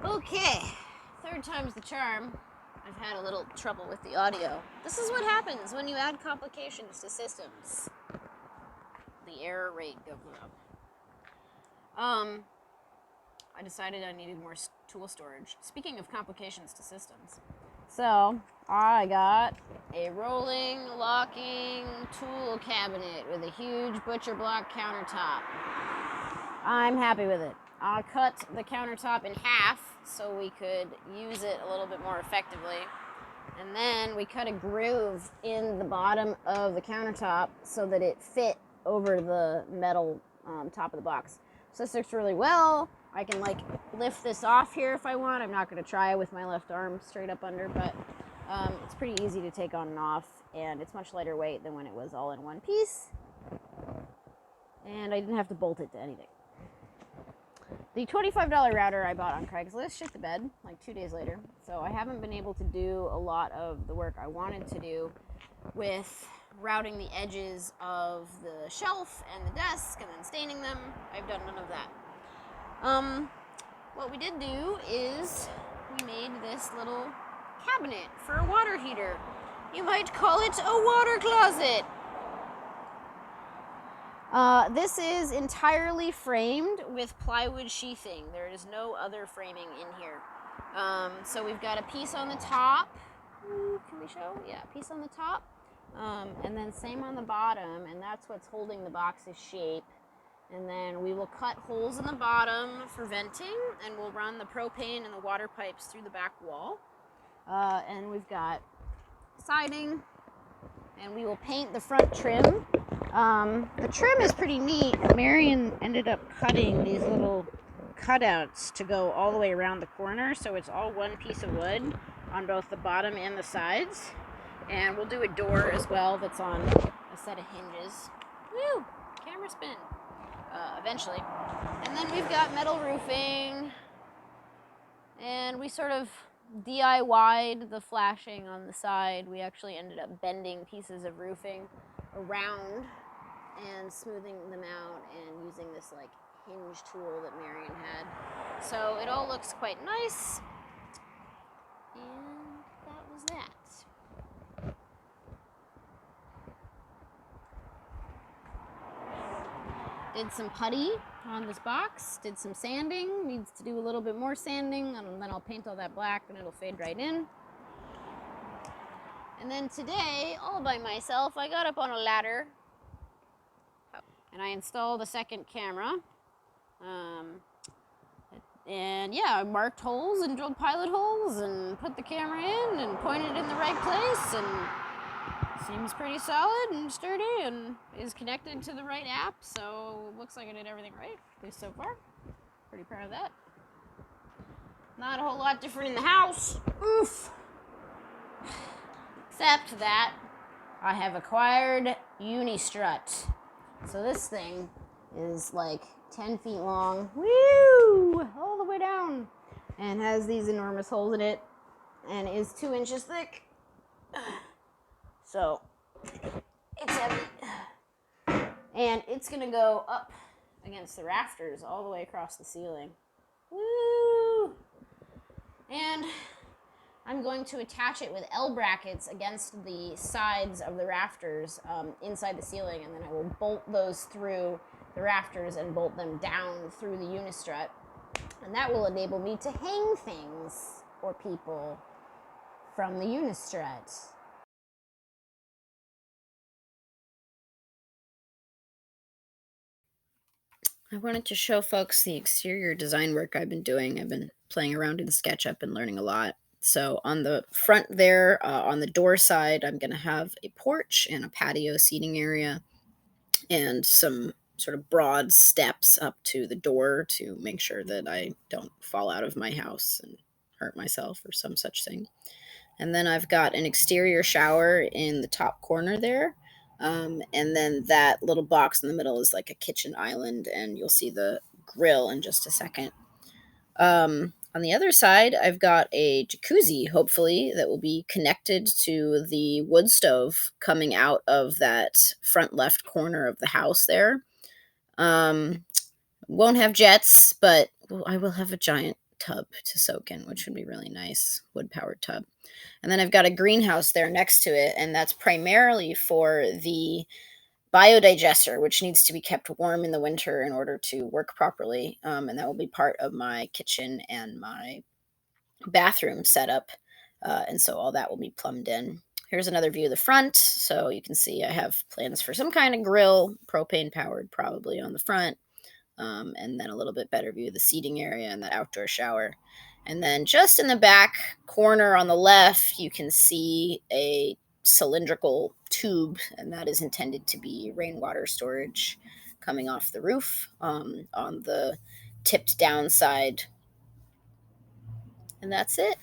Okay, third time's the charm. I've had a little trouble with the audio. This is what happens when you add complications to systems. The error rate goes up. I decided I needed more tool storage. Speaking of complications to systems. So, I got a rolling, locking tool cabinet with a huge butcher block countertop. I'm happy with it. I cut the countertop in half so we could use it a little bit more effectively. And then we cut a groove in the bottom of the countertop so that it fit over the metal top of the box. So this works really well. I can lift this off here if I want. I'm not going to try with my left arm straight up under, but it's pretty easy to take on and off, and it's much lighter weight than when it was all in one piece. And I didn't have to bolt it to anything. The $25 router I bought on Craigslist shit the bed like 2 days later, so I haven't been able to do a lot of the work I wanted to do with routing the edges of the shelf and the desk and then staining them. I've done none of that. What we did do is we made this little cabinet for a water heater. You might call it a water closet. This is entirely framed with plywood sheathing. There is no other framing in here. So we've got a piece on the top. Can we show? Yeah, a piece on the top. And then same on the bottom, and that's what's holding the box's shape. And then we will cut holes in the bottom for venting, and we'll run the propane and the water pipes through the back wall. And we've got siding, and we will paint the front trim. The trim is pretty neat. Marion ended up cutting these little cutouts to go all the way around the corner, so it's all one piece of wood on both the bottom and the sides. And we'll do a door as well that's on a set of hinges. Woo! Camera spin. Eventually. And then we've got metal roofing, and we sort of DIY'd the flashing on the side. We actually ended up bending pieces of roofing around and smoothing them out and using this hinge tool that Marion had. So it all looks quite nice. And that was that. Did some putty on this box, did some sanding, needs to do a little bit more sanding, and then I'll paint all that black and it'll fade right in. And then today, all by myself, I got up on a ladder and I installed a second camera. And yeah, I marked holes and drilled pilot holes and put the camera in and pointed it in the right place, and seems pretty solid and sturdy and is connected to the right app, so it looks like I did everything right, at least so far. Pretty proud of that. Not a whole lot different in the house. Oof. Except that I have acquired Unistrut. So this thing is 10 feet long, woo, all the way down, and has these enormous holes in it, and is 2 inches thick. So it's heavy, and it's gonna go up against the rafters all the way across the ceiling. Woo! And I'm going to attach it with L brackets against the sides of the rafters inside the ceiling, and then I will bolt those through the rafters and bolt them down through the Unistrut, and that will enable me to hang things or people from the Unistrut. I wanted to show folks the exterior design work I've been doing. I've been playing around in SketchUp and learning a lot. So on the front there, on the door side, I'm going to have a porch and a patio seating area and some sort of broad steps up to the door to make sure that I don't fall out of my house and hurt myself or some such thing. And then I've got an exterior shower in the top corner there. And then that little box in the middle is like a kitchen island, and you'll see the grill in just a second. On the other side, I've got a jacuzzi, hopefully, that will be connected to the wood stove coming out of that front left corner of the house there. Won't have jets, but I will have a giant tub to soak in, which would be really nice, wood powered tub. And then I've got a greenhouse there next to it, and that's primarily for the biodigester, which needs to be kept warm in the winter in order to work properly. And that will be part of my kitchen and my bathroom setup. And so all that will be plumbed in. Here's another view of the front. So you can see I have plans for some kind of grill, propane powered, probably on the front. And then a little bit better view of the seating area and the outdoor shower. And then just in the back corner on the left, you can see a cylindrical tube, and that is intended to be rainwater storage coming off the roof on the tipped down side. And that's it.